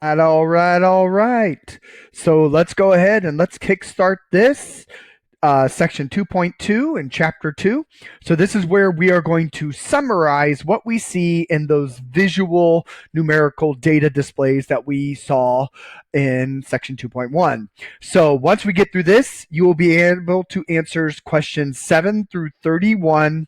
All right. So let's go ahead and let's kickstart this section 2.2 in chapter 2. So this is where we are going to summarize what we see in those visual numerical data displays that we saw in section 2.1. So once we get through this, you will be able to answer questions 7 through 31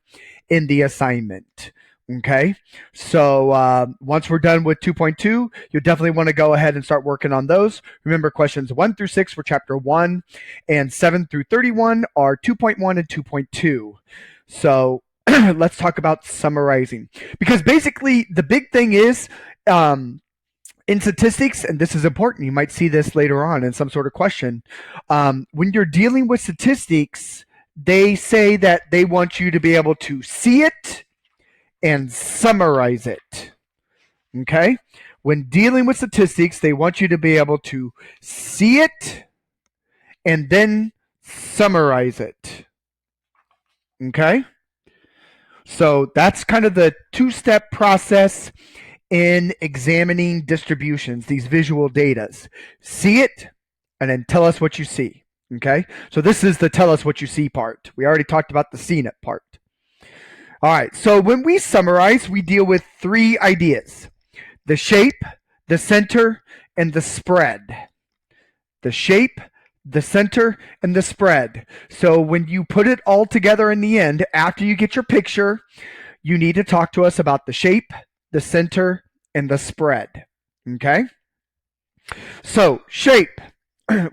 in the assignment. Okay, so once we're done with 2.2, you'll definitely want to go ahead and start working on those. Remember, questions 1 through 6 for chapter 1, and 7 through 31 are 2.1 and 2.2. So let's talk about summarizing. Because basically, the big thing is in statistics, and this is important, you might see this later on in some sort of question. When you're dealing with statistics, they say that they want you to be able to see it and summarize it. Okay? When dealing with statistics, they want you to be able to see it and then summarize it. Okay? So that's kind of the two-step process in examining distributions, these visual datas. See it and then tell us what you see. Okay? So this is the tell us what you see part. We already talked about the seen it part. All right, so when we summarize, we deal with three ideas: the shape, the center, and the spread. The shape, the center, and the spread. So when you put it all together in the end, after you get your picture, you need to talk to us about the shape, the center, and the spread. Okay? So, shape.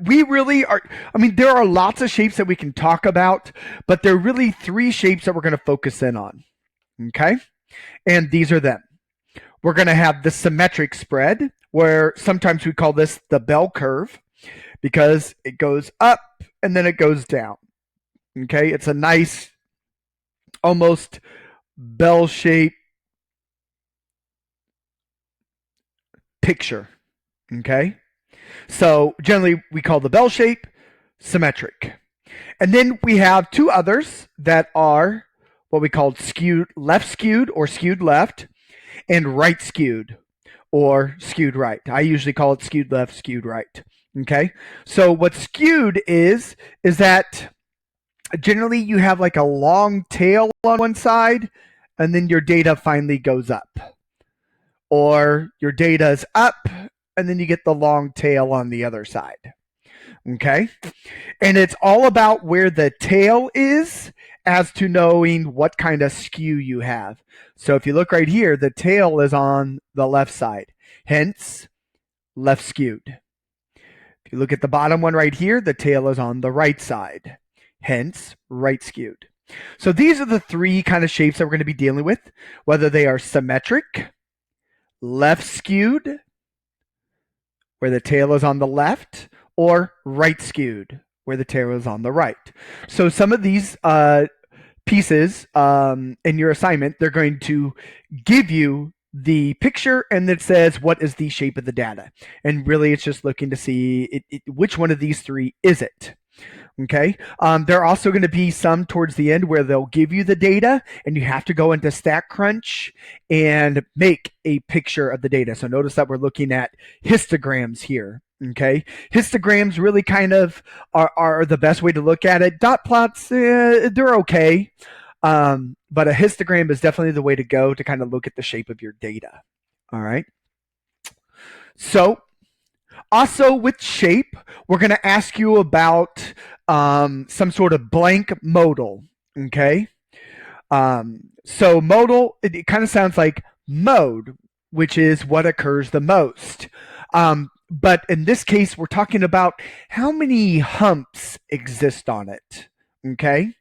We really are, there are lots of shapes that we can talk about, but there are really three shapes that we're going to focus in on. Okay? And these are them. We're going to have the symmetric spread, where sometimes we call this the bell curve, because it goes up and then it goes down. Okay? It's a nice, almost bell-shaped picture. Okay? So generally we call the bell shape symmetric. And then we have two others that are what we call skewed or skewed left, and right skewed or skewed right. I usually call it skewed left, skewed right. Okay? So what skewed is that generally you have like a long tail on one side and then your data finally goes up. Or your data is up and then you get the long tail on the other side. Okay? And it's all about where the tail is as to knowing what kind of skew you have. So if you look right here, the tail is on the left side, hence left skewed. If you look at the bottom one right here, the tail is on the right side, hence right skewed. So these are the three kind of shapes that we're going to be dealing with, whether they are symmetric, left skewed, where the tail is on the left, or right skewed, where the tail is on the right. So some of these pieces in your assignment, they're going to give you the picture and it says what is the shape of the data. And really it's just looking to see which one of these three is it. Okay. There are also going to be some towards the end where they'll give you the data and you have to go into StatCrunch and make a picture of the data. So notice that we're looking at histograms here. Okay. Histograms really kind of are the best way to look at it. Dot plots, they're okay. But a histogram is definitely the way to go to kind of look at the shape of your data. All right. So also with shape, we're going to ask you about some sort of blank modal. Okay. So modal, it kind of sounds like mode, which is what occurs the most. But in this case, we're talking about how many humps exist on it. Okay.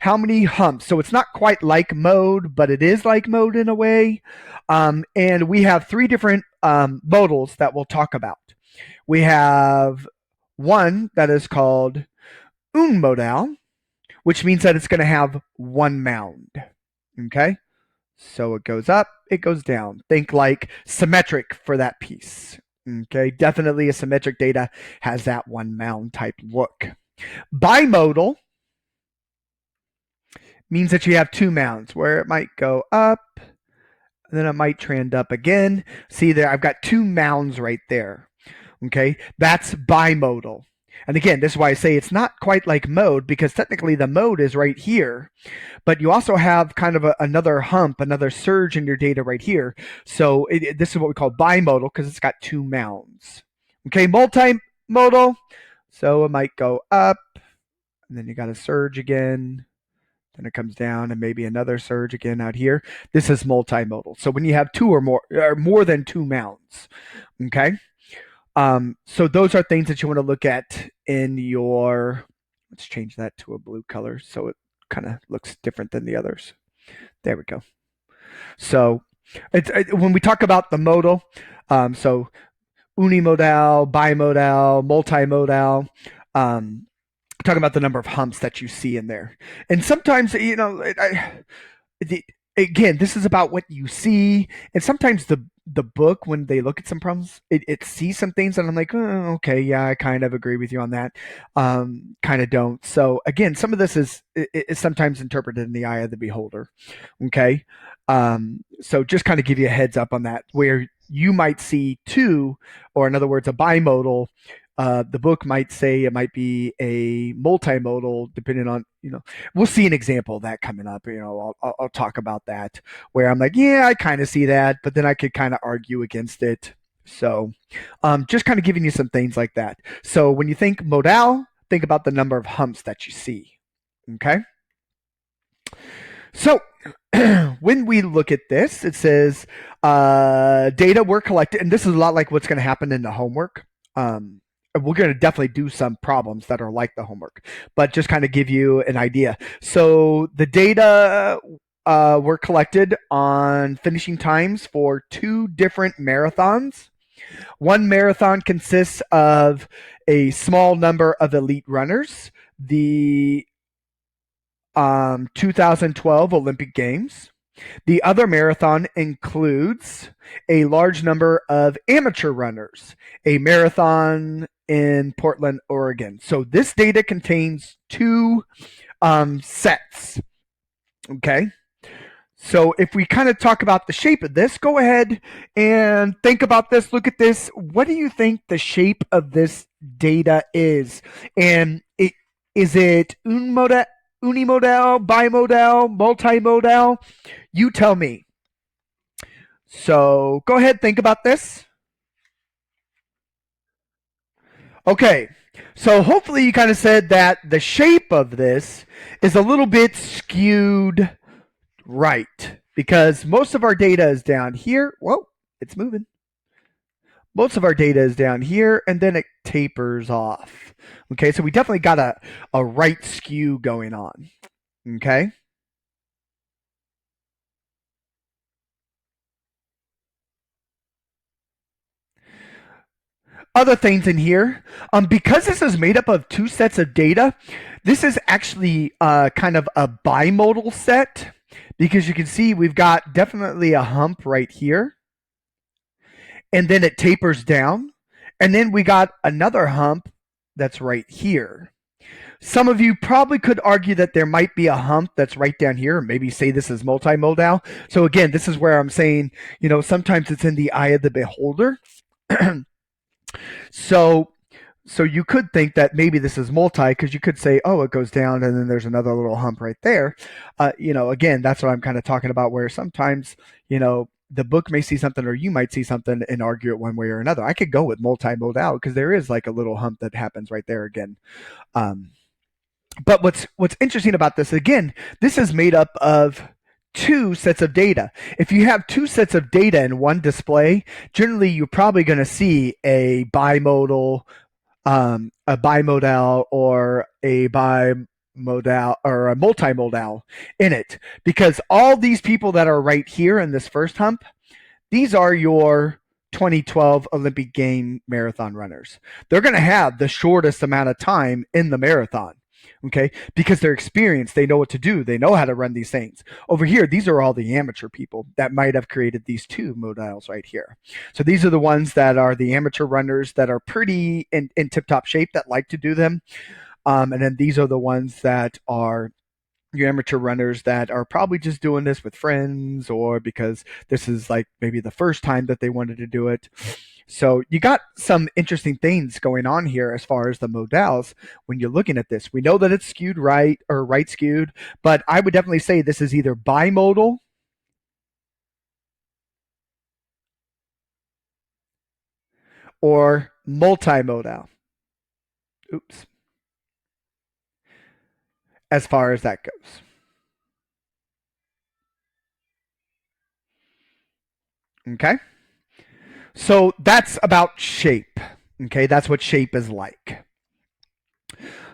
How many humps? So it's not quite like mode, but it is like mode in a way. And we have three different modals that we'll talk about. We have one that is called unmodal, which means that it's going to have one mound. Okay? So it goes up, it goes down. Think like symmetric for that piece. Okay? Definitely a symmetric data has that one mound type look. Bimodal means that you have two mounds where it might go up and then it might trend up again. See there, I've got two mounds right there. Okay, that's bimodal. And again, this is why I say it's not quite like mode, because technically the mode is right here, but you also have kind of another hump, another surge in your data right here. So this is what we call bimodal because it's got two mounds. Okay, multimodal. So it might go up, and then you got a surge again. Then it comes down, and maybe another surge again out here. This is multimodal. So when you have two or more than two mounds, okay. So those are things that you want to look at in your. Let's change that to a blue color so it kind of looks different than the others. There we go. So when we talk about the modal, so unimodal, bimodal, multimodal, talking about the number of humps that you see in there. And sometimes, again, this is about what you see. And sometimes the book, when they look at some problems, it sees some things and I'm like, oh, okay, yeah, I kind of agree with you on that. Kind of don't. So again, some of this is sometimes interpreted in the eye of the beholder. Okay. So just kind of give you a heads up on that, where you might see two, or in other words, a bimodal. The book might say it might be a multimodal, depending on, we'll see an example of that coming up. I'll talk about that, where I'm like, yeah, I kind of see that, but then I could kind of argue against it. So just kind of giving you some things like that. So when you think modal, think about the number of humps that you see. Okay. So when we look at this, it says data were collected, and this is a lot like what's going to happen in the homework. We're going to definitely do some problems that are like the homework, but just kind of give you an idea. So the data were collected on finishing times for two different marathons. One marathon consists of a small number of elite runners, the 2012 Olympic Games. The other marathon includes a large number of amateur runners, a marathon in Portland, Oregon. So this data contains two sets. Okay. So if we kind of talk about the shape of this, go ahead and think about this. Look at this. What do you think the shape of this data is? And is it unimodal, bimodal, multimodal? You tell me. So go ahead, think about this. Okay, so hopefully you kind of said that the shape of this is a little bit skewed right, because most of our data is down here. Whoa, it's moving. Most of our data is down here, and then it tapers off. Okay, so we definitely got a right skew going on. Okay. Other things in here. Because this is made up of two sets of data, this is actually kind of a bimodal set, because you can see we've got definitely a hump right here, and then it tapers down, and then we got another hump that's right here. Some of you probably could argue that there might be a hump that's right down here, or maybe say this is multimodal. So again, this is where I'm saying, sometimes it's in the eye of the beholder. So you could think that maybe this is multi, because you could say, oh, it goes down and then there's another little hump right there. Again, that's what I'm kind of talking about, where sometimes, the book may see something or you might see something and argue it one way or another. I could go with multimodal because there is like a little hump that happens right there again. But what's interesting about this, again, this is made up of two sets of data. If you have two sets of data in one display, generally you're probably going to see a bimodal or a bimodal or a multimodal in it, because all these people that are right here in this first hump, these are your 2012 Olympic game marathon runners. They're going to have the shortest amount of time in the marathon. Okay, because they're experienced, they know what to do, they know how to run these things. Over here, these are all the amateur people that might have created these two modals right here. So these are the ones that are the amateur runners that are pretty in tip-top shape, that like to do them. And then these are the ones that are your amateur runners that are probably just doing this with friends or because this is like maybe the first time that they wanted to do it. So you got some interesting things going on here as far as the modals when you're looking at this. We know that it's skewed right or right skewed, but I would definitely say this is either bimodal or multimodal. Oops. As far as that goes. Okay. So that's about shape. Okay. That's what shape is like.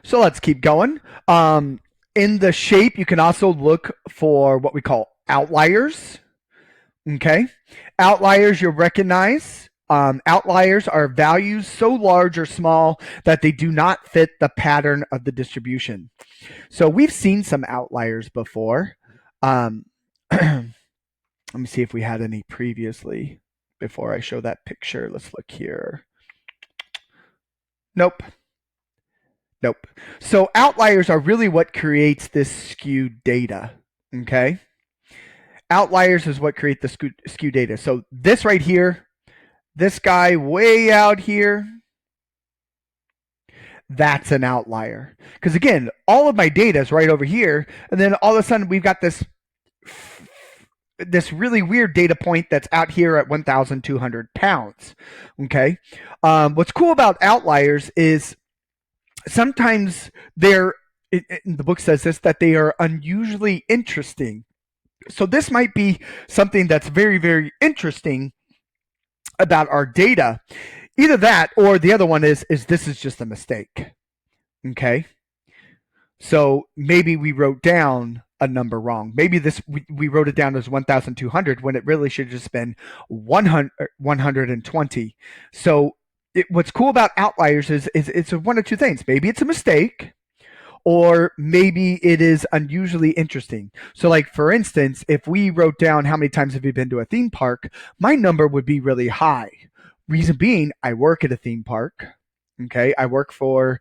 So let's keep going. In the shape, you can also look for what we call outliers. Okay. Outliers you'll recognize. Outliers are values so large or small that they do not fit the pattern of the distribution. So we've seen some outliers before. Let me see if we had any previously before I show that picture. Let's look here. Nope. Nope. So outliers are really what creates this skewed data. Okay. Outliers is what create the skewed data. So this right here, this guy way out here, that's an outlier. Because again, all of my data is right over here, and then all of a sudden we've got this really weird data point that's out here at 1,200 pounds. Okay. What's cool about outliers is sometimes the book says this, that they are unusually interesting. So this might be something that's very, very interesting about our data. Either that or the other one is this is just a mistake. Okay. So maybe we wrote down a number wrong. Maybe we wrote it down as 1,200 when it really should have just been 120. So what's cool about outliers is it's one of two things. Maybe it's a mistake, or maybe it is unusually interesting. So like, for instance, if we wrote down how many times have you been to a theme park, my number would be really high. Reason being, I work at a theme park. Okay, I work for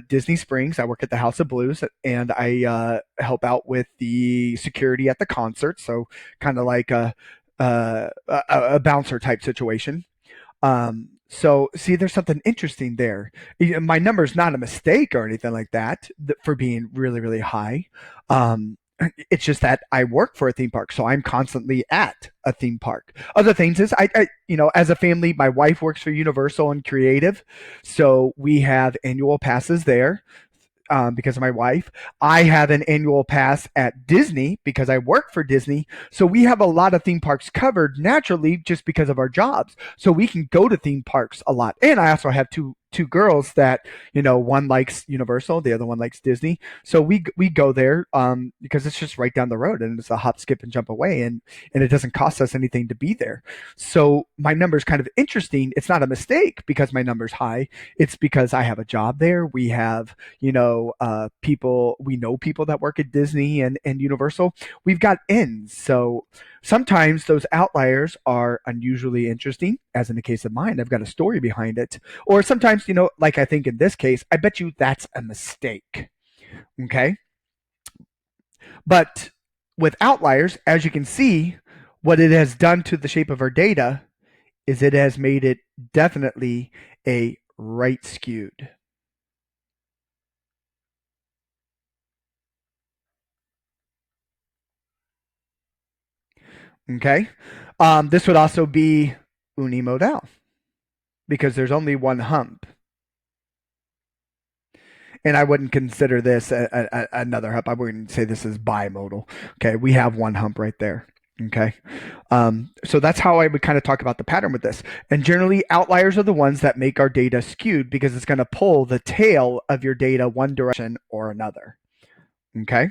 Disney Springs. I work at the House of Blues, and I help out with the security at the concert. So kind of like a bouncer type situation. So see, there's something interesting there. My number is not a mistake or anything like that for being really, really high. It's just that I work for a theme park, so I'm constantly at a theme park. Other things is as a family, my wife works for Universal and Creative, so we have annual passes there. Because of my wife. I have an annual pass at Disney because I work for Disney. So we have a lot of theme parks covered naturally just because of our jobs. So we can go to theme parks a lot. And I also have two girls that, one likes Universal, the other one likes Disney. So we go there because it's just right down the road and it's a hop, skip, and jump away, and it doesn't cost us anything to be there. So my number is kind of interesting. It's not a mistake because my number's high. It's because I have a job there. We have, we know people that work at Disney and Universal. We've got ends. So sometimes those outliers are unusually interesting, as in the case of mine. I've got a story behind it. Or sometimes, like I think in this case, I bet you that's a mistake. Okay. But with outliers, as you can see, what it has done to the shape of our data is it has made it definitely a right skewed. Okay. This would also be unimodal because there's only one hump. And I wouldn't consider this another hump. I wouldn't say this is bimodal. Okay, we have one hump right there. Okay, so that's how I would kind of talk about the pattern with this. And generally, outliers are the ones that make our data skewed because it's going to pull the tail of your data one direction or another. Okay.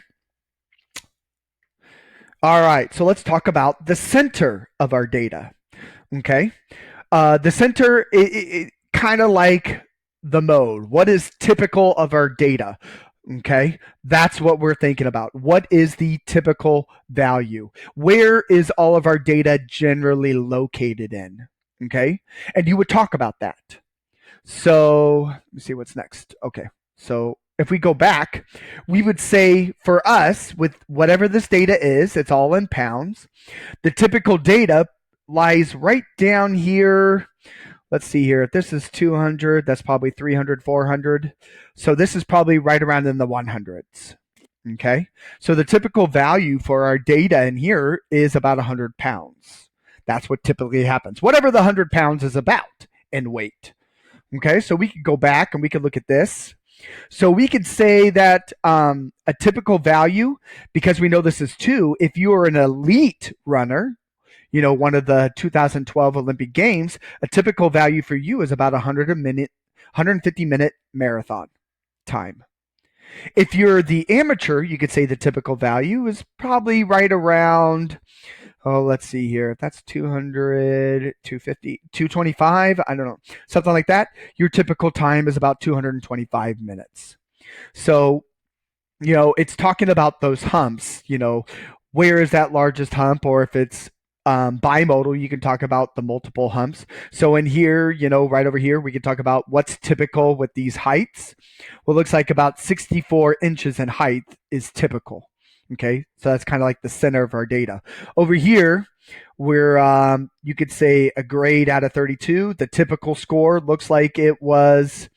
All right, so let's talk about the center of our data. Okay, the center, kind of like the mode. What is typical of our data? Okay, that's what we're thinking about. What is the typical value? Where is all of our data generally located in? Okay, and you would talk about that. So let me see what's next. Okay, so if we go back, we would say for us, with whatever this data is, it's all in pounds. The typical data lies right down here. Let's see here. If this is 200, that's probably 300, 400. So this is probably right around in the 100s. Okay. So the typical value for our data in here is about 100 pounds. That's what typically happens. Whatever the 100 pounds is about in weight. Okay. So we could go back and we could look at this. So we could say that a typical value, because we know this is 2, if you are an elite runner, you know, one of the 2012 Olympic Games, a typical value for you is about 150-minute marathon time. If you're the amateur, you could say the typical value is probably right around, oh, let's see here. If that's 200, 250, 225, I don't know, something like that. Your typical time is about 225 minutes. So, you know, it's talking about those humps, you know, where is that largest hump, or if it's bimodal, you can talk about the multiple humps. So in here, you know, right over here, we can talk about what's typical with these heights. Well, it looks like about 64 inches in height is typical. Okay, so that's kind of like the center of our data. Over here, where you could say a grade out of 32, the typical score looks like it was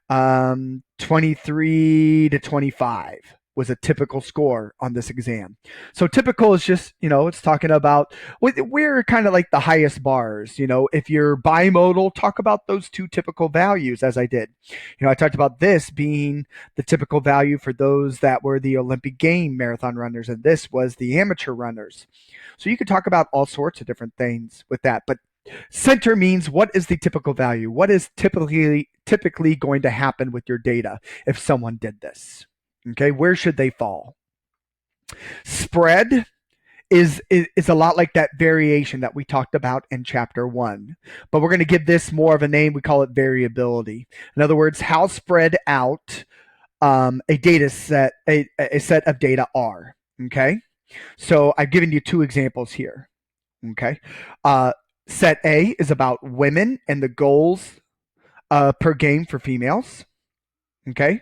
23 to 25 was a typical score on this exam. So typical is just, you know, it's talking about, we're kind of like the highest bars. You know, if you're bimodal, talk about those 2 typical values, as I did. You know, I talked about this being the typical value for those that were the Olympic game marathon runners, and this was the amateur runners. So you could talk about all sorts of different things with that, but center means what is the typical value? What is typically going to happen with your data if someone did this? Okay, where should they fall? Spread is a lot like that variation that we talked about in chapter 1, but we're going to give this more of a name. We call it variability. In other words, how spread out a data set, a set of data are. Okay, so I've given you 2 examples here. Okay, set A is about women and the goals per game for females. Okay,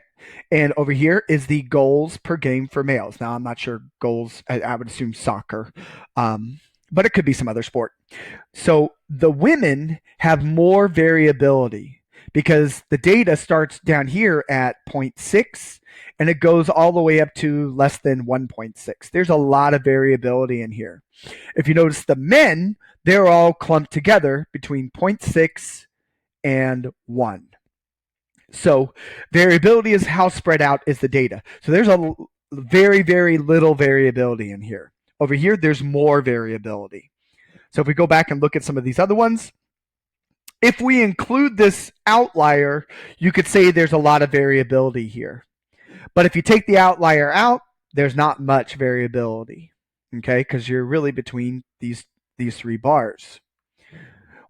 and over here is the goals per game for males. Now, I'm not sure goals, I would assume soccer, but it could be some other sport. So the women have more variability because the data starts down here at 0.6 and it goes all the way up to less than 1.6. There's a lot of variability in here. If you notice the men, they're all clumped together between 0.6 and 1. So variability is how spread out is the data. So there's a very, very little variability in here. Over here, there's more variability. So if we go back and look at some of these other ones, if we include this outlier, you could say there's a lot of variability here. But if you take the outlier out, there's not much variability, okay? Because you're really between these 3 bars.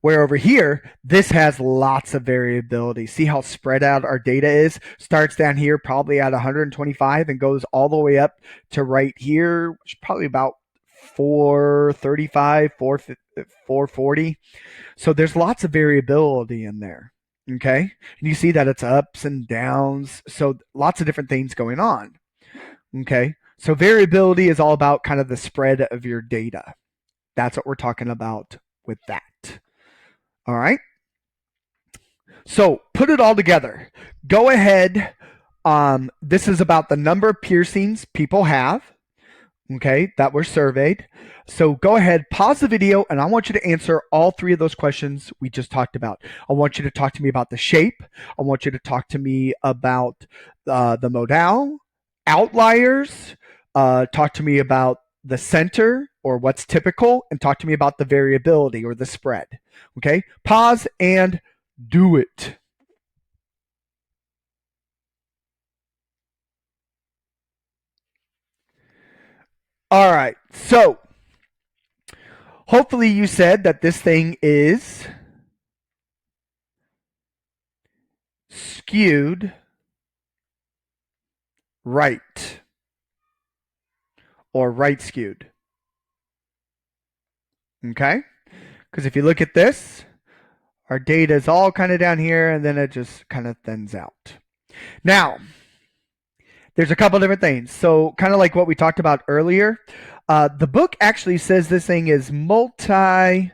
Where over here, this has lots of variability. See how spread out our data is? Starts down here probably at 125 and goes all the way up to right here, which is probably about 435, 440. So there's lots of variability in there. Okay. And you see that it's ups and downs. So lots of different things going on. Okay. So variability is all about kind of the spread of your data. That's what we're talking about with that. All right. So put it all together. Go ahead. This is about the number of piercings people have, okay, that were surveyed. So go ahead, pause the video, and I want you to answer all 3 of those questions we just talked about. I want you to talk to me about the shape. I want you to talk to me about the modal, outliers. Talk to me about the center or what's typical, and talk to me about the variability or the spread. Okay, pause and do it. All right, so hopefully you said that this thing is skewed right or right skewed. Okay, because if you look at this, our data is all kind of down here and then it just kind of thins out. Now, There's a couple different things. So kind of like what we talked about earlier, the book actually says this thing is multimodal.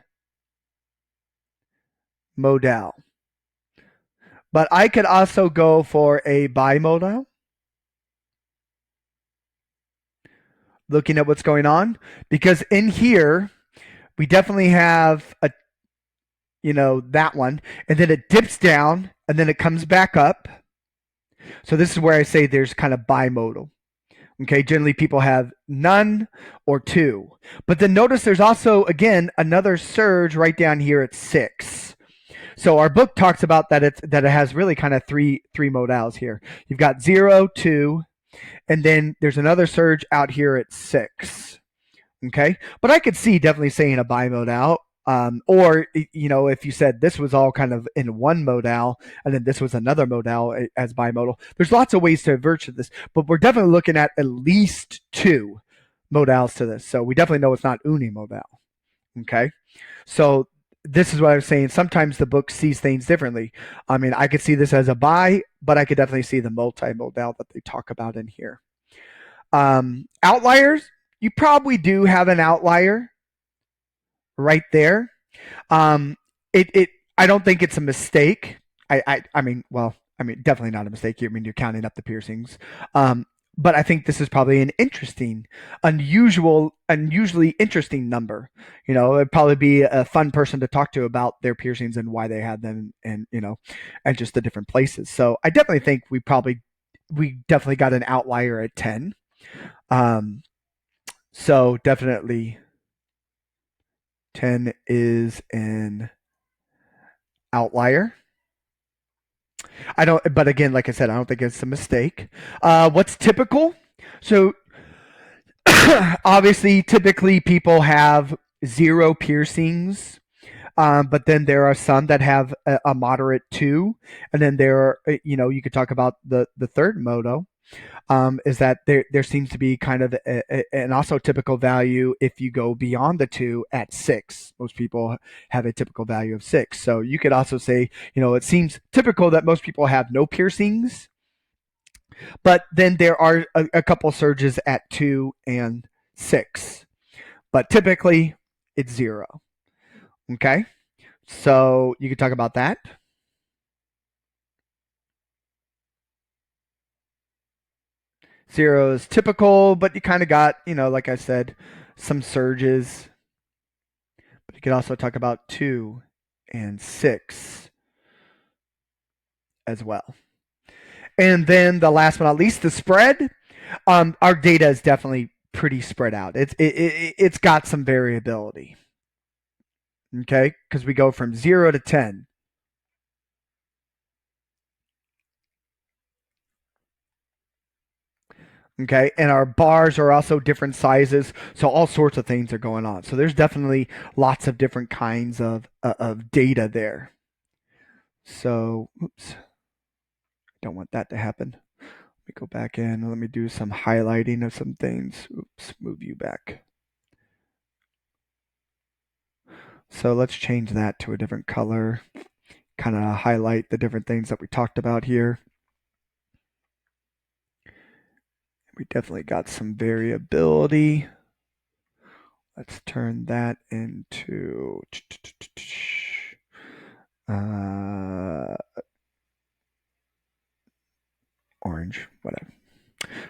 But I could also go for a bimodal, looking at what's going on, because in here we definitely have a, that one, and then it dips down and then it comes back up. So this is where I say there's kind of bimodal. Okay, generally people have none or two. But then notice there's also, again, another surge right down here at 6. So our book talks about that it has really kind of three modals here. You've got 0, 2, and then there's another surge out here at 6. Okay, but I could see definitely saying a bimodal. Or if you said this was all kind of in one modal and then this was another modal as bimodal, there's lots of ways to avert this, but we're definitely looking at least 2 modals to this. So we definitely know it's not unimodal. Okay, so this is what I was saying. Sometimes the book sees things differently. I mean, I could see this as a bi, but I could definitely see the multimodal that they talk about in here. Outliers, you probably do have an outlier right there. I don't think it's a mistake. I mean, definitely not a mistake. I mean, you're counting up the piercings. But I think this is probably an unusually interesting number. It'd probably be a fun person to talk to about their piercings and why they had them, and and just the different places. So I definitely think we definitely got an outlier at 10. So definitely 10 is an outlier. But again, like I said, I don't think it's a mistake. What's typical? So obviously, typically people have 0 piercings, but then there are some that have a moderate 2, and then there are, you could talk about the third modo. Is that there seems to be kind of an also typical value if you go beyond the 2 at 6. Most people have a typical value of 6. So you could also say, it seems typical that most people have no piercings, but then there are a couple surges at 2 and 6. But typically it's 0. Okay? So you could talk about that. Zero is typical, but you kind of got, like I said, some surges. But you could also talk about 2 and 6 as well. And then the last but not least, the spread. Our data is definitely pretty spread out. It's got some variability. Okay, because we go from 0 to 10. Okay, and our bars are also different sizes, so all sorts of things are going on. So there's definitely lots of different kinds of data there. So, oops, don't want that to happen. Let me go back in and let me do some highlighting of some things. Oops, move you back. So let's change that to a different color, kind of highlight the different things that we talked about here. We definitely got some variability. Let's turn that into orange, whatever.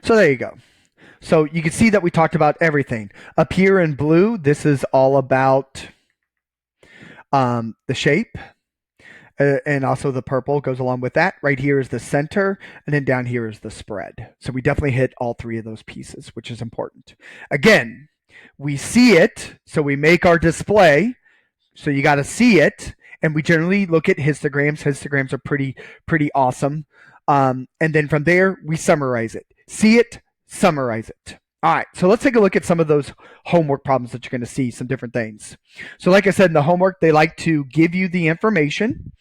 So there you go. So you can see that we talked about everything. Up here in blue, this is all about the shape. And also the purple goes along with that. Right here is the center, and then down here is the spread. So we definitely hit all 3 of those pieces, which is important. Again, we see it, so we make our display. So you got to see it, and we generally look at histograms. Histograms are pretty awesome. And then from there, we summarize it. See it, summarize it. All right, so let's take a look at some of those homework problems that you're going to see, some different things. So like I said, in the homework, they like to give you the information,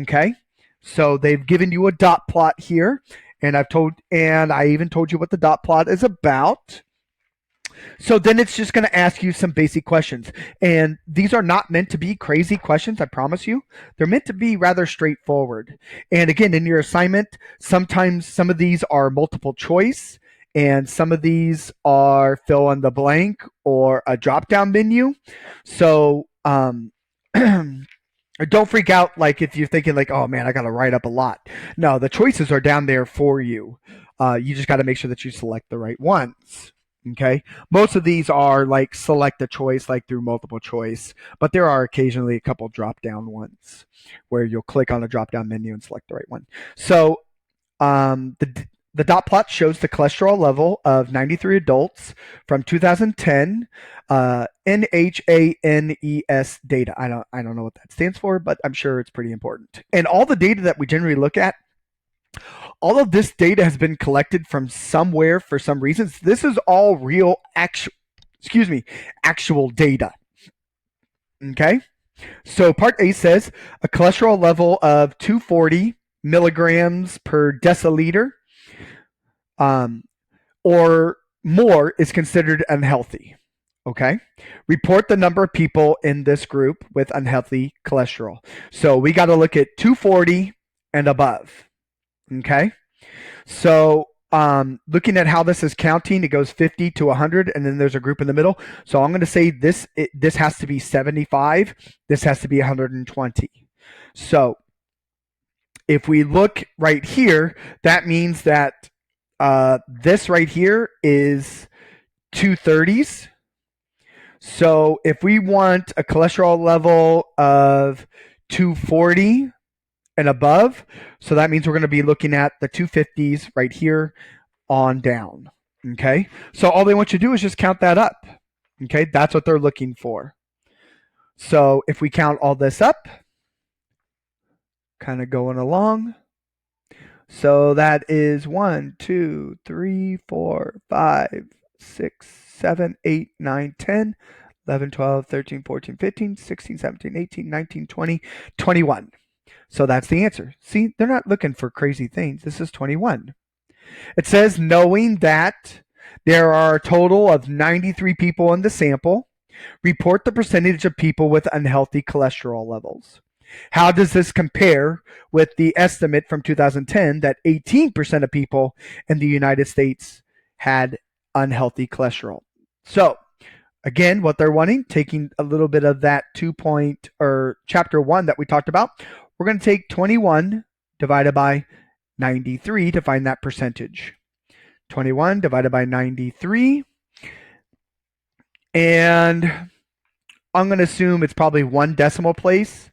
okay? So they've given you a dot plot here, and I even told you what the dot plot is about. So then it's just going to ask you some basic questions. And these are not meant to be crazy questions, I promise you. They're meant to be rather straightforward. And again, in your assignment, sometimes some of these are multiple choice and some of these are fill in the blank or a drop down menu. So don't freak out like if you're thinking like, oh man, I got to write up a lot. No, the choices are down there for you. You just got to make sure that you select the right ones. Okay. Most of these are like select a choice, like through multiple choice, but there are occasionally a couple drop down ones where you'll click on a drop down menu and select the right one. So the dot plot shows the cholesterol level of 93 adults from 2010 NHANES data. I don't know what that stands for, but I'm sure it's pretty important. And all the data that we generally look at, all of this data has been collected from somewhere for some reasons. This is all real actual data. Okay? So part A says a cholesterol level of 240 milligrams per deciliter or more is considered unhealthy. Okay. Report the number of people in this group with unhealthy cholesterol. So we got to look at 240 and above. Okay. So looking at how this is counting, it goes 50 to 100, and then there's a group in the middle. So I'm going to say this has to be 75. This has to be 120. So if we look right here, that means that this right here is 230s. So if we want a cholesterol level of 240 and above, so that means we're going to be looking at the 250s right here on down. Okay, so all they want you to do is just count that up. Okay, that's what they're looking for. So if we count all this up, kind of going along, so that is 1, 2, 3, 4, 5, 6, 7, 8, 9, 10, 11, 12, 13, 14, 15, 16, 17, 18, 19, 20, 21. So that's the answer. See, they're not looking for crazy things. This is 21. It says, knowing that there are a total of 93 people in the sample, report the percentage of people with unhealthy cholesterol levels. How does this compare with the estimate from 2010 that 18% of people in the United States had unhealthy cholesterol? So, again, what they're wanting, taking a little bit of that chapter 1 that we talked about, we're going to take 21 divided by 93 to find that percentage. 21 divided by 93. And I'm going to assume it's probably one decimal place.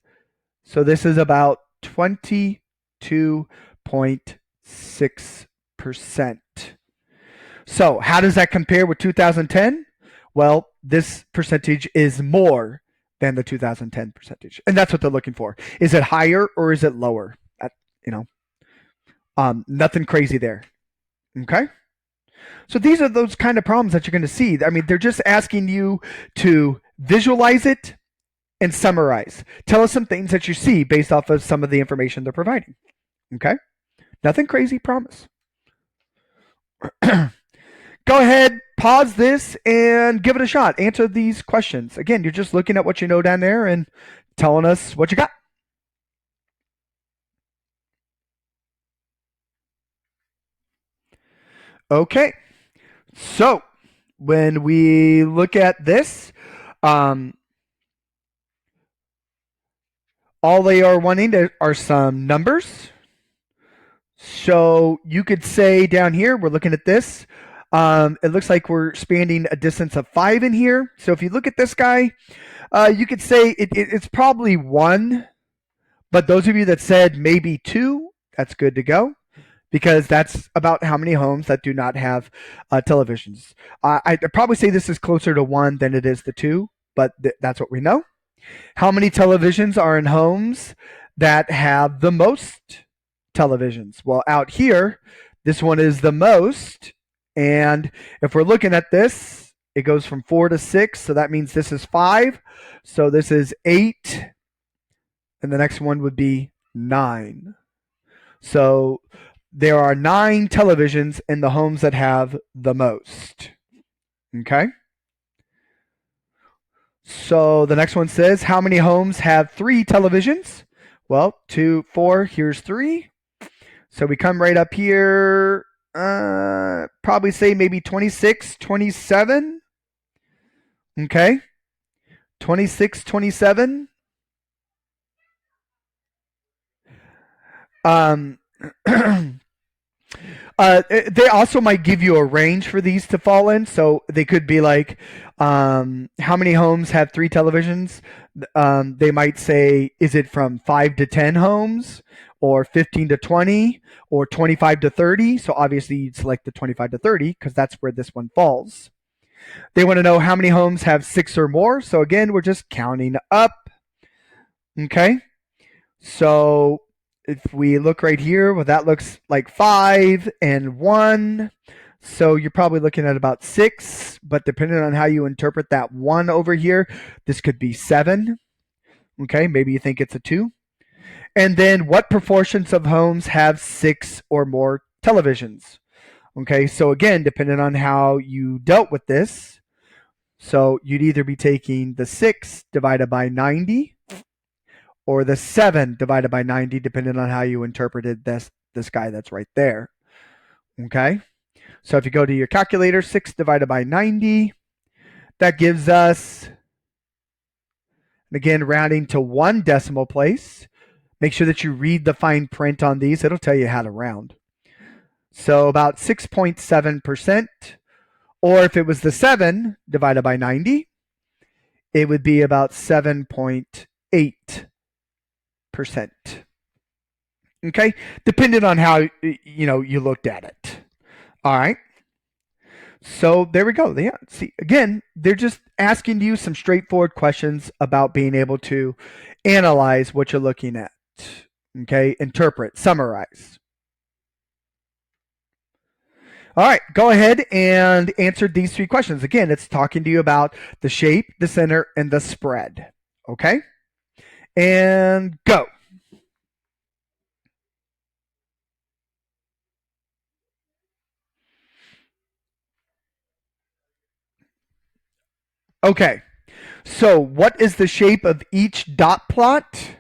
So this is about 22.6%. So how does that compare with 2010? Well, this percentage is more than the 2010 percentage. And that's what they're looking for. Is it higher or is it lower? Nothing crazy there. Okay? So these are those kind of problems that you're going to see. I mean, they're just asking you to visualize it and summarize. Tell us some things that you see based off of some of the information they're providing. Okay? Nothing crazy, promise. Go ahead, pause this, and give it a shot. Answer these questions. Again, you're just looking at what you know down there and telling us what you got. Okay. So when we look at this, all they are wanting are some numbers. So you could say down here, we're looking at this. It looks like we're spanning a distance of 5 in here. So if you look at this guy, you could say it's probably 1. But those of you that said maybe 2, that's good to go, because that's about how many homes that do not have televisions. I'd probably say this is closer to 1 than it is to 2, but that's what we know. How many televisions are in homes that have the most televisions? Well, out here, this one is the most. And if we're looking at this, it goes from 4 to 6. So that means this is 5. So this is 8. And the next one would be 9. So there are 9 televisions in the homes that have the most. Okay. So the next one says, how many homes have 3 televisions? Well, 2, 4, here's 3. So we come right up here, probably say maybe 26, 27. Okay. 26, 27. Um, they also might give you a range for these to fall in. So they could be like, how many homes have 3 televisions? They might say, is it from 5 to 10 homes, or 15 to 20, or 25 to 30? So obviously you'd select the 25 to 30 because that's where this one falls. They want to know how many homes have 6 or more. So again, we're just counting up. Okay. So if we look right here, well, that looks like 5 and 1. So you're probably looking at about 6, but depending on how you interpret that 1 over here, this could be 7. Okay, maybe you think it's a 2. And then what proportions of homes have 6 or more televisions? Okay, so again, depending on how you dealt with this, so you'd either be taking the 6 divided by 90, or the 7 divided by 90, depending on how you interpreted this guy that's right there. Okay? So if you go to your calculator, 6 divided by 90, that gives us, again, rounding to 1 decimal place. Make sure that you read the fine print on these. It'll tell you how to round. So about 6.7%. Or if it was the 7 divided by 90, it would be about 7.8%. Okay, depending on how you looked at it. All right. So there we go. Yeah. See, again, they're just asking you some straightforward questions about being able to analyze what you're looking at. Okay, interpret, summarize. All right, go ahead and answer these 3 questions. Again, it's talking to you about the shape, the center, and the spread. Okay, and go. Okay, so what is the shape of each dot plot?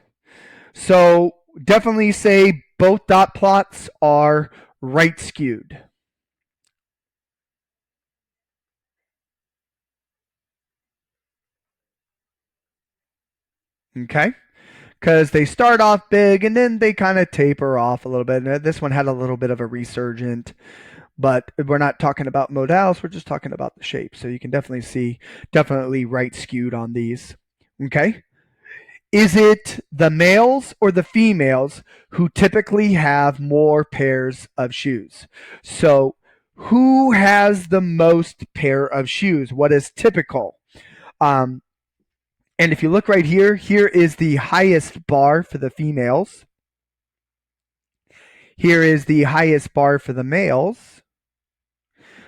So definitely say both dot plots are right skewed. Okay, because they start off big and then they kind of taper off a little bit. And this one had a little bit of a resurgent, but we're not talking about modals. We're just talking about the shape. So you can definitely see, definitely right skewed on these. Okay. Is it the males or the females who typically have more pairs of shoes? So who has the most pair of shoes? What is typical? Um, and if you look right here, here is the highest bar for the females. Here is the highest bar for the males.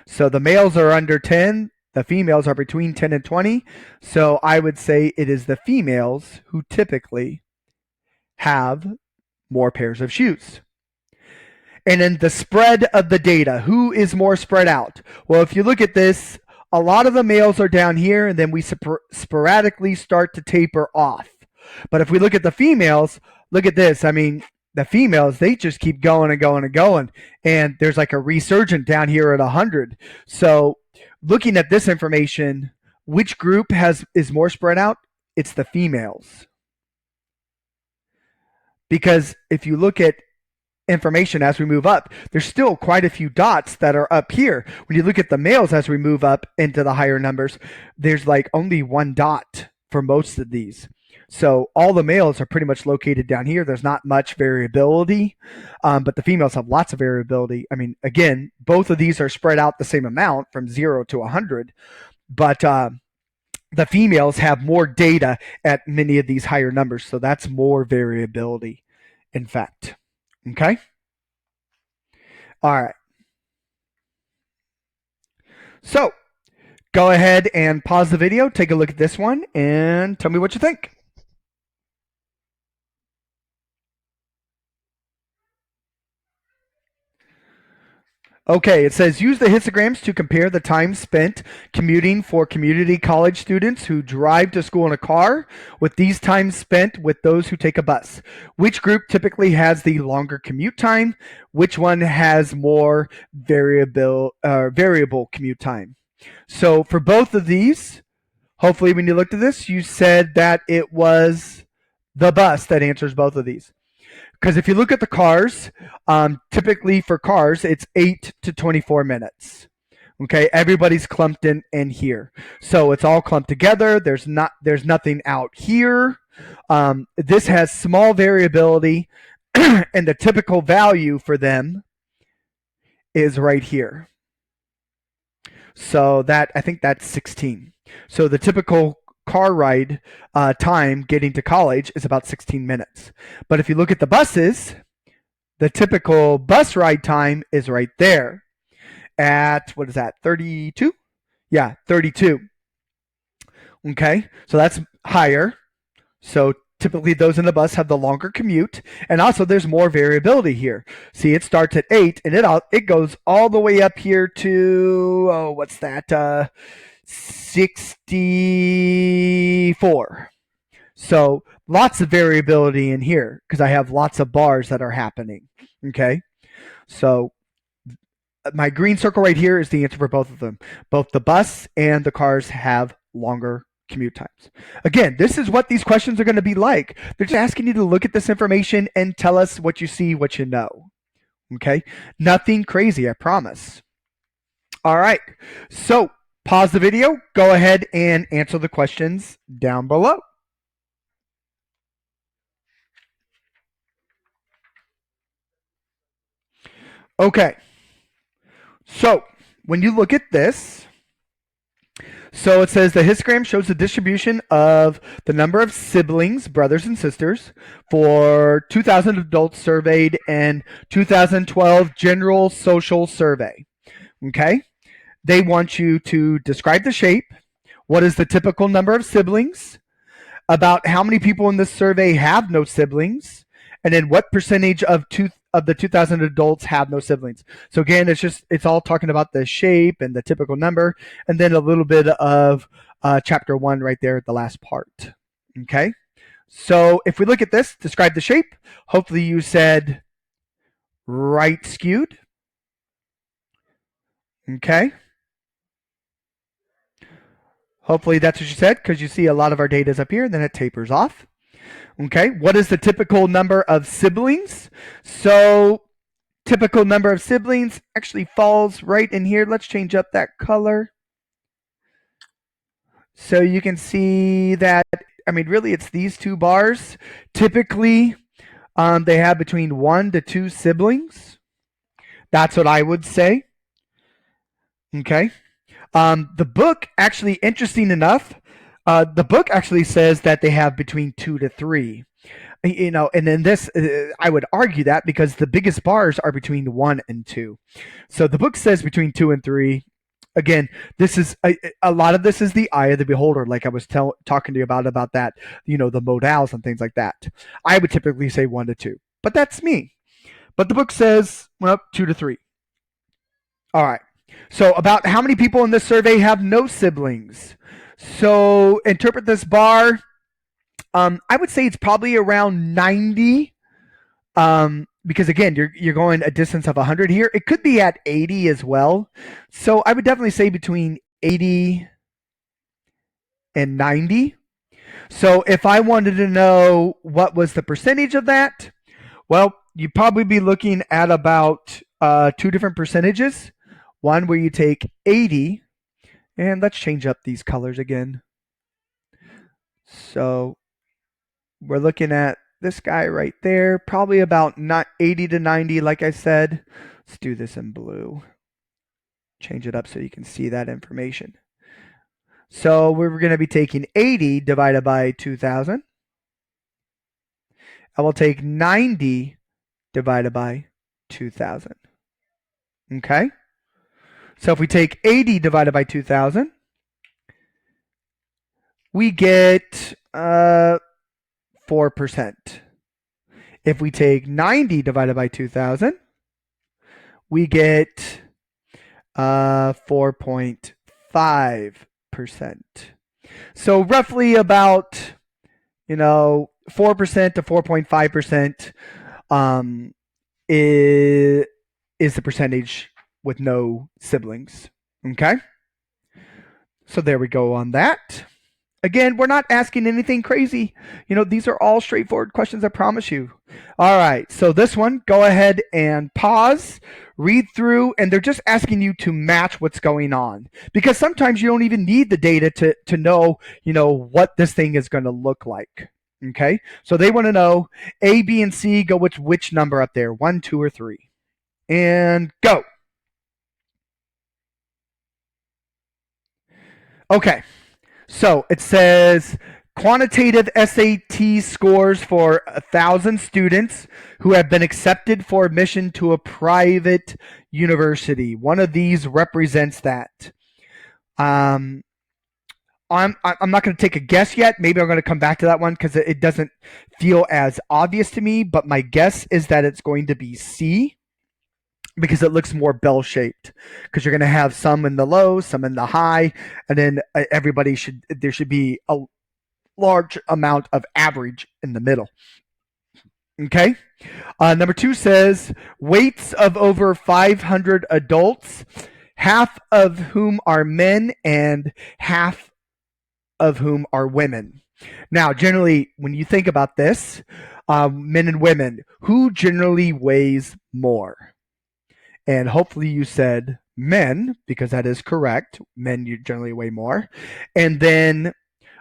So the males are under 10. The females are between 10 and 20. So I would say it is the females who typically have more pairs of shoes. And then the spread of the data. Who is more spread out? Well, if you look at this, a lot of the males are down here, and then we sporadically start to taper off. But if we look at the females, look at this. I mean, the females, they just keep going and going and going. And there's like a resurgent down here at 100. So looking at this information, which group is more spread out? It's the females. Because if you look at information as we move up, there's still quite a few dots that are up here. When you look at the males as we move up into the higher numbers, there's like only 1 dot for most of these. So all the males are pretty much located down here. There's not much variability, but the females have lots of variability. I mean, again, both of these are spread out the same amount from 0 to 100, but the females have more data at many of these higher numbers. So that's more variability, in fact. Okay. All right. So go ahead and pause the video, take a look at this one, and tell me what you think. Okay, it says use the histograms to compare the time spent commuting for community college students who drive to school in a car with these times spent with those who take a bus. Which group typically has the longer commute time? Which one has more variable commute time? So for both of these, hopefully when you looked at this, you said that it was the bus that answers both of these. Because if you look at the cars, typically for cars, it's 8 to 24 minutes. Okay, everybody's clumped in here, so it's all clumped together. There's nothing out here. This has small variability, and the typical value for them is right here. So that I think that's 16. So the typical car ride time getting to college is about 16 minutes. But if you look at the buses, the typical bus ride time is right there at, what is that, 32? Yeah, 32. Okay, so that's higher. So typically those in the bus have the longer commute, and also there's more variability here. See, it starts at 8 and it goes all the way up here to, what's that, 64. So lots of variability in here because I have lots of bars that are happening. Okay, so my green circle right here is the answer for both of them. Both the bus and the cars have longer commute times. Again, this is what these questions are going to be like. They're just asking you to look at this information and tell us what you see, what you know. Okay, nothing crazy, I promise. All right, so pause the video, go ahead and answer the questions down below. Okay, so when you look at this, so it says the histogram shows the distribution of the number of siblings, brothers and sisters, for 2,000 adults surveyed and 2012 general social survey. Okay, they want you to describe the shape. What is the typical number of siblings? About how many people in this survey have no siblings, and then what percentage of the 2,000 adults have no siblings. So again, it's all talking about the shape and the typical number, and then a little bit of chapter 1 right there at the last part. Okay, so if we look at this, describe the shape. Hopefully you said right skewed. Okay. Hopefully that's what you said, because you see a lot of our data is up here, and then it tapers off. Okay, what is the typical number of siblings? So typical number of siblings actually falls right in here. Let's change up that color. So you can see that, I mean, really it's these two bars. Typically, they have between 1 to 2 siblings. That's what I would say. Okay. The book, actually, interesting enough, the book actually says that they have between 2 to 3. You know, and then this, I would argue that because the biggest bars are between 1 and 2. So the book says between 2 and 3. Again, this is a lot of this is the eye of the beholder, like I was talking to you about that, you know, the modals and things like that. I would typically say 1 to 2, but that's me. But the book says, well, 2 to 3. All right. So about how many people in this survey have no siblings? So interpret this bar. I would say it's probably around 90. Because again, you're going a distance of 100 here. It could be at 80 as well. So I would definitely say between 80 and 90. So if I wanted to know what was the percentage of that, well, you'd probably be looking at about 2 different percentages. One where you take 80, and let's change up these colors again. So we're looking at this guy right there, probably about not 80 to 90, like I said. Let's do this in blue. Change it up so you can see that information. So we're going to be taking 80 divided by 2,000. I will take 90 divided by 2,000. Okay? So if we take 80 divided by 2,000, we get 4%. If we take 90 divided by 2,000, we get 4.5%. So roughly about 4% to 4.5% is the percentage with no siblings. Okay, so there we go on that. Again, we're not asking anything crazy. These are all straightforward questions, I promise you. All right, so this one, go ahead and pause, read through, and they're just asking you to match what's going on. Because sometimes you don't even need the data to know, what this thing is going to look like. Okay, so they want to know A, B, and C, go with which number up there, 1, 2, or 3. And go. Okay, so it says quantitative SAT scores for 1,000 students who have been accepted for admission to a private university. One of these represents that. I'm not going to take a guess yet. Maybe I'm going to come back to that one because it doesn't feel as obvious to me. But my guess is that it's going to be C, because it looks more bell-shaped, because you're going to have some in the low, some in the high, and then there should be a large amount of average in the middle. Okay. Number 2 says weights of over 500 adults, half of whom are men and half of whom are women. Now, generally, when you think about this, men and women, who generally weighs more? And hopefully you said men, because that is correct. Men, you generally weigh more. And then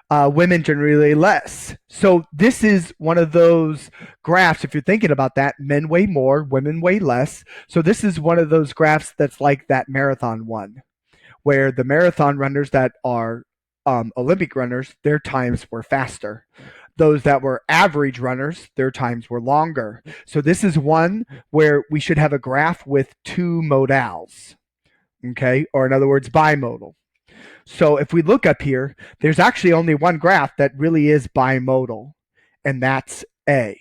women generally less. So this is one of those graphs, if you're thinking about that, men weigh more, women weigh less. So this is one of those graphs that's like that marathon one, where the marathon runners that are Olympic runners, their times were faster. Those that were average runners, their times were longer. So this is one where we should have a graph with 2 modals, okay? Or in other words, bimodal. So if we look up here, there's actually only one graph that really is bimodal, and that's A.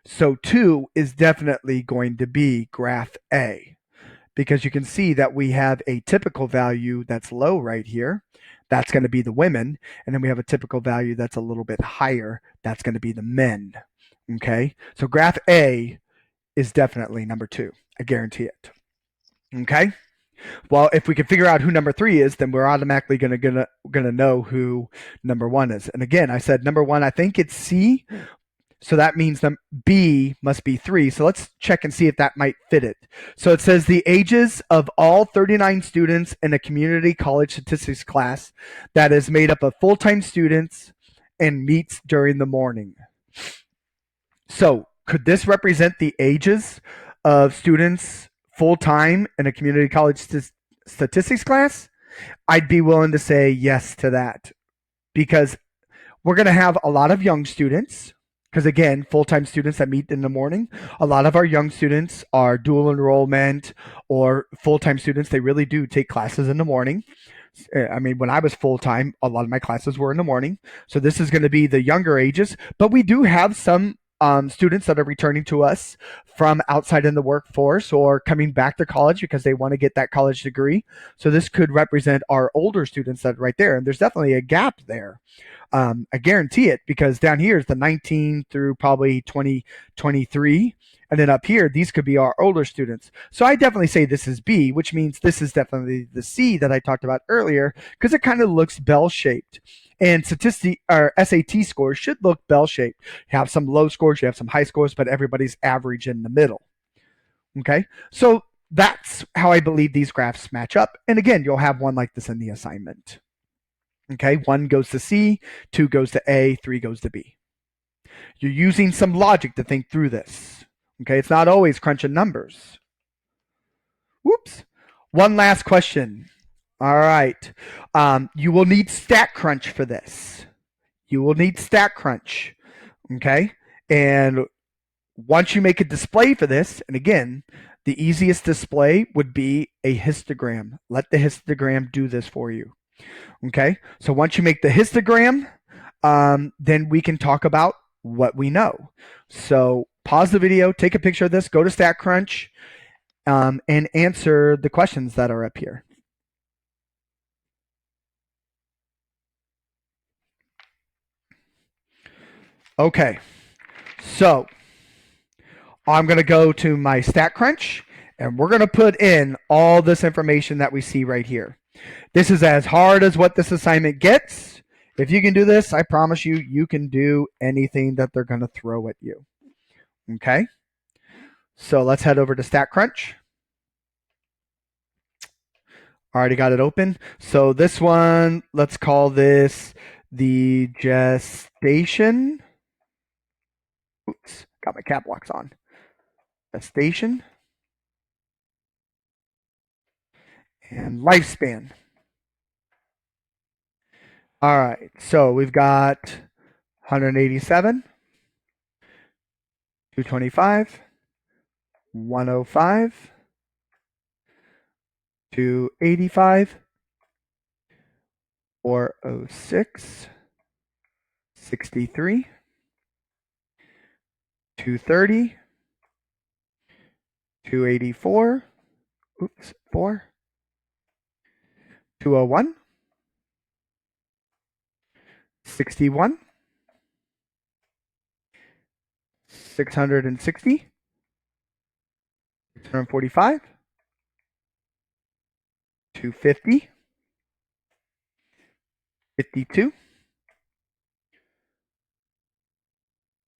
So 2 is definitely going to be graph A, because you can see that we have a typical value that's low right here. That's going to be the women. And then we have a typical value that's a little bit higher. That's going to be the men. Okay. So graph A is definitely number 2. I guarantee it. Okay. Well, if we can figure out who number 3 is, then we're automatically gonna know who number 1 is. And again, I said number 1, I think it's C. So that means B must be 3. So let's check and see if that might fit it. So it says the ages of all 39 students in a community college statistics class that is made up of full-time students and meets during the morning. So could this represent the ages of students full-time in a community college statistics class? I'd be willing to say yes to that, because we're going to have a lot of young students. Because again, full-time students that meet in the morning, a lot of our young students are dual enrollment or full-time students. They really do take classes in the morning. I mean, when I was full-time, a lot of my classes were in the morning. So this is going to be the younger ages, but we do have some students that are returning to us from outside in the workforce or coming back to college because they want to get that college degree. So this could represent our older students that are right there. And there's definitely a gap there. I guarantee it, because down here is the 19 through probably 2023. And then up here, these could be our older students. So I definitely say this is B, which means this is definitely the C that I talked about earlier, because it kind of looks bell-shaped. And SAT scores should look bell-shaped. You have some low scores, you have some high scores, but everybody's average in the middle. Okay, so that's how I believe these graphs match up. And again, you'll have one like this in the assignment. Okay, 1 goes to C, 2 goes to A, 3 goes to B. You're using some logic to think through this. Okay, it's not always crunching numbers. Whoops. One last question. All right. You will need StatCrunch for this. You will need StatCrunch. Okay, and once you make a display for this, and again, the easiest display would be a histogram. Let the histogram do this for you. Okay, so once you make the histogram, then we can talk about what we know. So pause the video, take a picture of this, go to StatCrunch, and answer the questions that are up here. Okay, so I'm going to go to my StatCrunch, and we're going to put in all this information that we see right here. This is as hard as what this assignment gets. If you can do this, I promise you, you can do anything that they're going to throw at you. Okay, so let's head over to StatCrunch. Already got it open. So this one, let's call this the gestation. Oops, got my cap locks on. Gestation and lifespan. All right, so we've got 187, 225, 105, 285, 406, 63, 230, 284, oops, 4, 201, 61, 660, 645, 250, 52,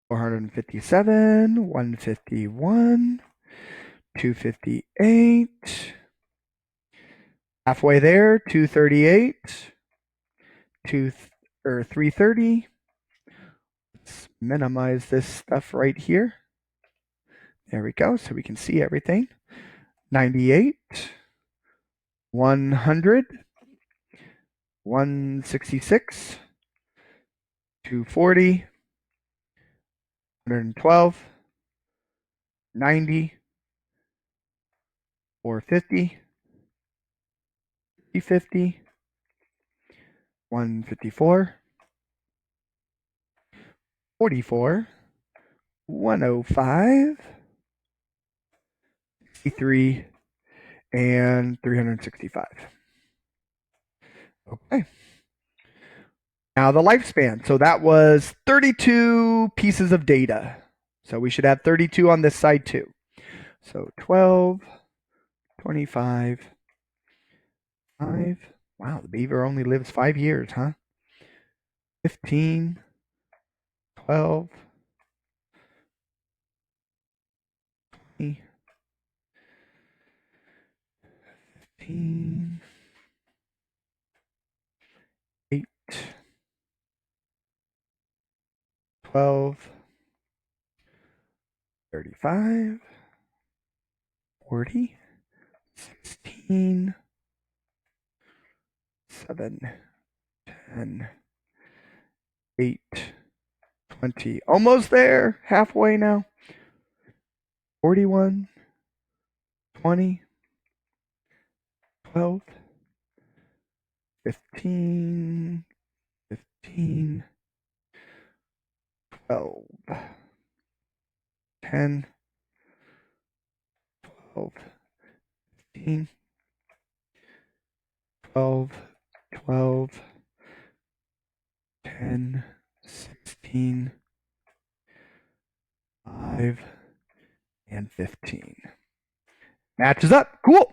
457, 151, 258, halfway there, 238, 330. Let's minimize this stuff right here. There we go, so we can see everything. 98, 100, 166, 240, 112, 90, 450, 350, 154, 44, 105, 63, and 365. Okay. Now the lifespan. So that was 32 pieces of data. So we should have 32 on this side too. So 12, 25, 5. Wow, the beaver only lives 5 years, huh? 15, 12, 20, 15, 8, 12, 35, 40, 16, 7, 10, 8, 20. Almost there. Halfway now. 41, 20, 12, 15, 15, 12, 10, 12, 15, 12, 12, 10, 16, 5, and 15. Matches up. Cool.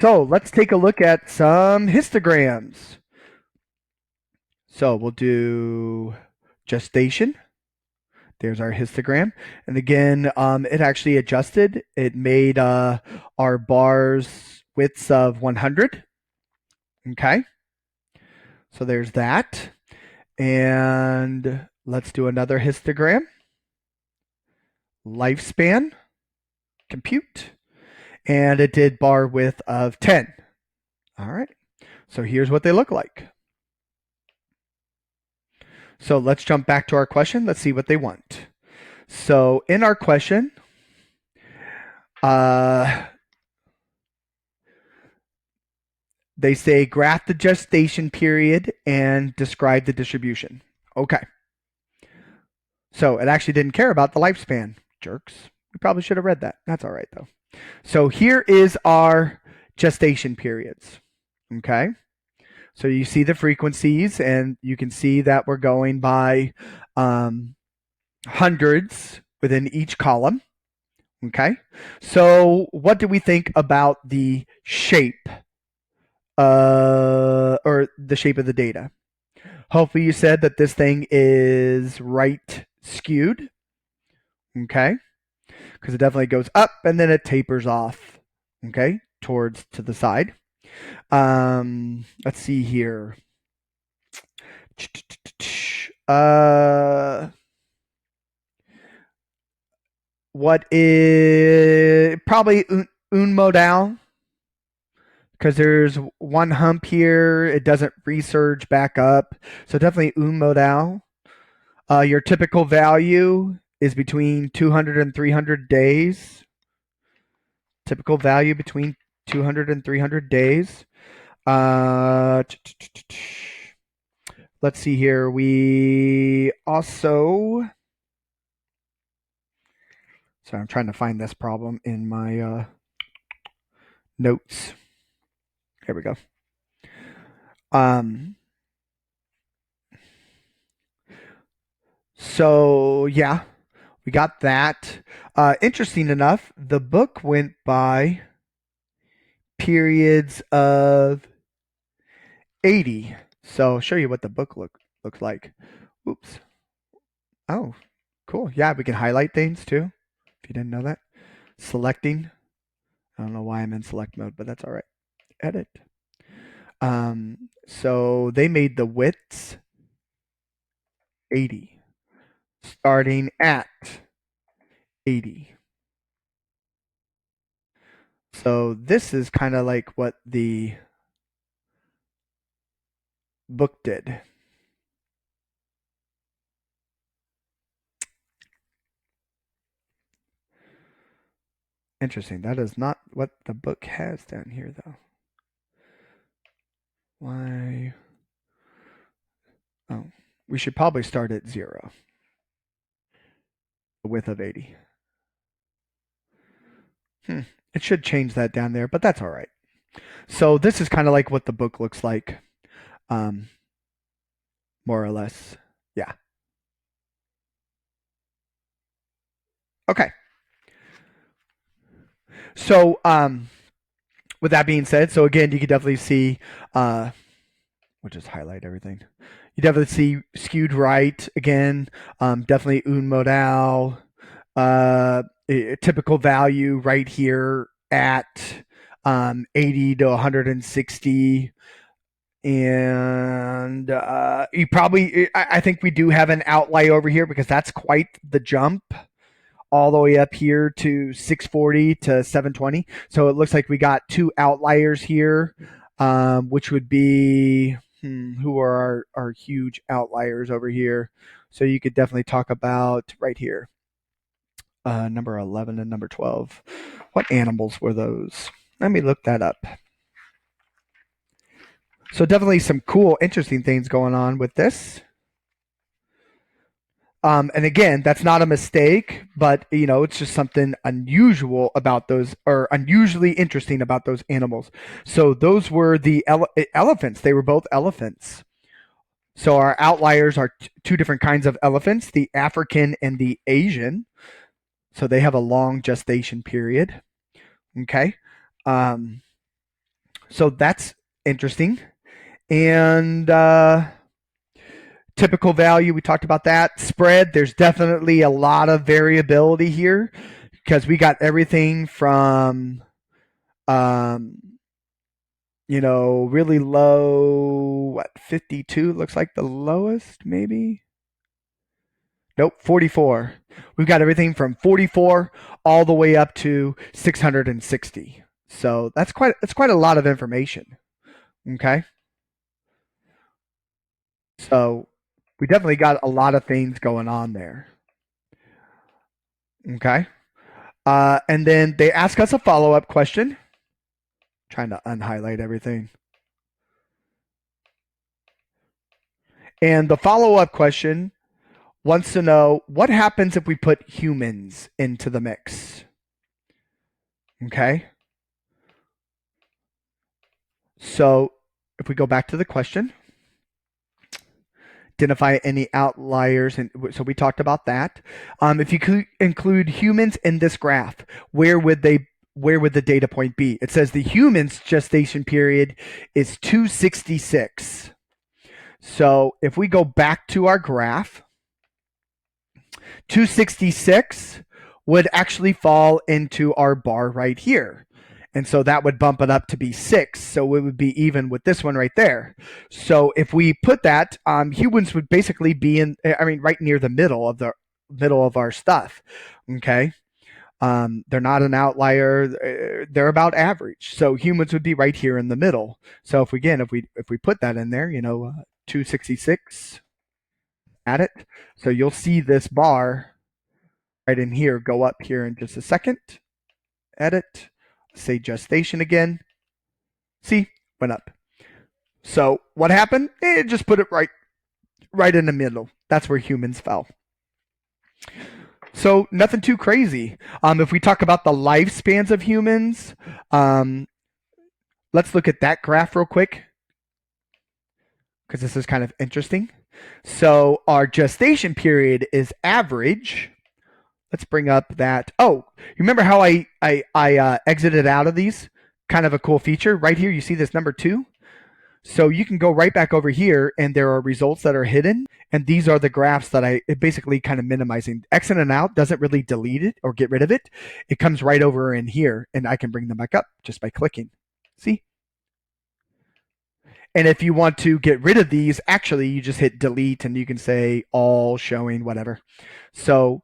So let's take a look at some histograms. So we'll do gestation. There's our histogram. And again, it actually adjusted. It made our bars widths of 100. Okay. So there's that. And let's do another histogram. Lifespan. Compute. And it did bar width of 10. All right. So here's what they look like. So let's jump back to our question. Let's see what they want. So in our question, they say graph the gestation period and describe the distribution. Okay. So it actually didn't care about the lifespan. Jerks. We probably should have read that. That's all right, though. So here is our gestation periods. Okay. So you see the frequencies, and you can see that we're going by hundreds within each column. Okay. So what do we think about the shape or the shape of the data? Hopefully you said that this thing is right skewed. Okay. Because it definitely goes up and then it tapers off. Okay. Towards to the side. Let's see here. What is probably un modal? Because there's one hump here, it doesn't resurge back up. So definitely un modal. Your typical value is between 200 and 300 days. Typical value between 200 and 300 days. Let's see here. We also. So I'm trying to find this problem in my notes. Here we go. So yeah, we got that. Interesting enough, the book went by periods of 80. So I'll show you what the book looks like. Oops. Oh, cool. Yeah, we can highlight things too. If you didn't know that. Selecting. I don't know why I'm in select mode, but that's all right. Edit. So they made the widths 80, starting at 80. So this is kind of like what the book did. Interesting. That is not what the book has down here, though. Why? Oh, we should probably start at 0. The width of 80. It should change that down there, but that's all right. So this is kind of like what the book looks like, more or less. Yeah. Okay. So with that being said, so again, you can definitely see. We'll just highlight everything. You definitely see skewed right again. Definitely un modal. A typical value right here at 80 to 160. And you probably, I think we do have an outlier over here because that's quite the jump all the way up here to 640 to 720. So it looks like we got two outliers here, which would be who are our huge outliers over here. So you could definitely talk about right here, number 11 and number 12. What animals were those? Let me look that up. So definitely some cool, interesting things going on with this. And again, that's not a mistake, but it's just something unusual about those, or unusually interesting about those animals. So those were the elephants. They were both elephants. So our outliers are two different kinds of elephants: the African and the Asian. So they have a long gestation period. Okay, so that's interesting. And typical value, we talked about that. Spread, there's definitely a lot of variability here because we got everything from really low, 52 looks like the lowest, maybe. Nope, 44. We've got everything from 44 all the way up to 660. So that's quite a lot of information. Okay, so we definitely got a lot of things going on there. Okay. And then they ask us a follow up question. Trying to unhighlight everything. And the follow up question wants to know what happens if we put humans into the mix. Okay. So if we go back to the question, identify any outliers, and so we talked about that. If you include humans in this graph, where would the data point be? It says the humans gestation period is 266. So if we go back to our graph, 266 would actually fall into our bar right here. And so that would bump it up to be 6. So it would be even with this one right there. So if we put that, humans would basically be right near the middle of our stuff. Okay. They're not an outlier. They're about average. So humans would be right here in the middle. So if we put that in there, 266, add it. So you'll see this bar right in here go up here in just a second. Edit. Say gestation again. See, went up. So what happened? It just put it right in the middle. That's where humans fell. So nothing too crazy. If we talk about the lifespans of humans, let's look at that graph real quick, because this is kind of interesting. So our gestation period is average. Let's bring up that. Oh, you remember how I exited out of these? Kind of a cool feature. Right here, you see this number 2? So you can go right back over here, and there are results that are hidden. And these are the graphs that it basically kind of minimizing. Exit and out doesn't really delete it or get rid of it. It comes right over in here, and I can bring them back up just by clicking. See? And if you want to get rid of these, actually, you just hit delete, and you can say all showing, whatever. So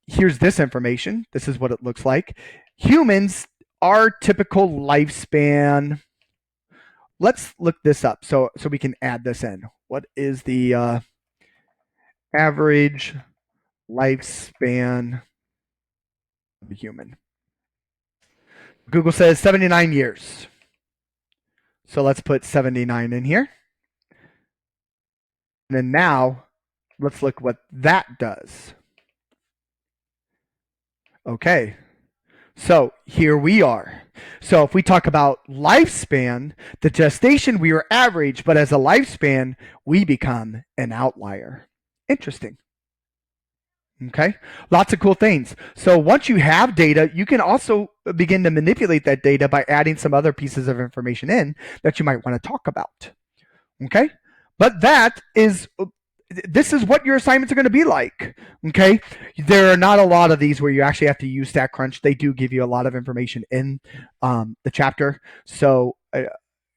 here's this information. This is what it looks like. Humans, our typical lifespan. Let's look this up so we can add this in. What is the average lifespan of a human? Google says 79 years. So let's put 79 in here. And then now, let's look what that does. Okay, so here we are. So if we talk about lifespan, the gestation, we were average, but as a lifespan, we become an outlier. Interesting. Okay, lots of cool things. So once you have data, you can also begin to manipulate that data by adding some other pieces of information in that you might want to talk about. Okay, but this is what your assignments are going to be like. Okay, there are not a lot of these where you actually have to use StatCrunch. They do give you a lot of information in the chapter. So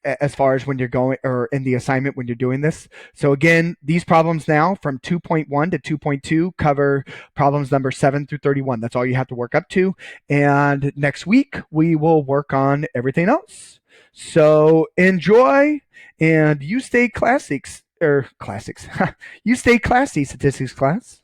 as far as when you're going, or in the assignment when you're doing this. So again, these problems now from 2.1 to 2.2 cover problems number 7 through 31. That's all you have to work up to. And next week we will work on everything else. So enjoy, and you stay classics. You stay classy, statistics class.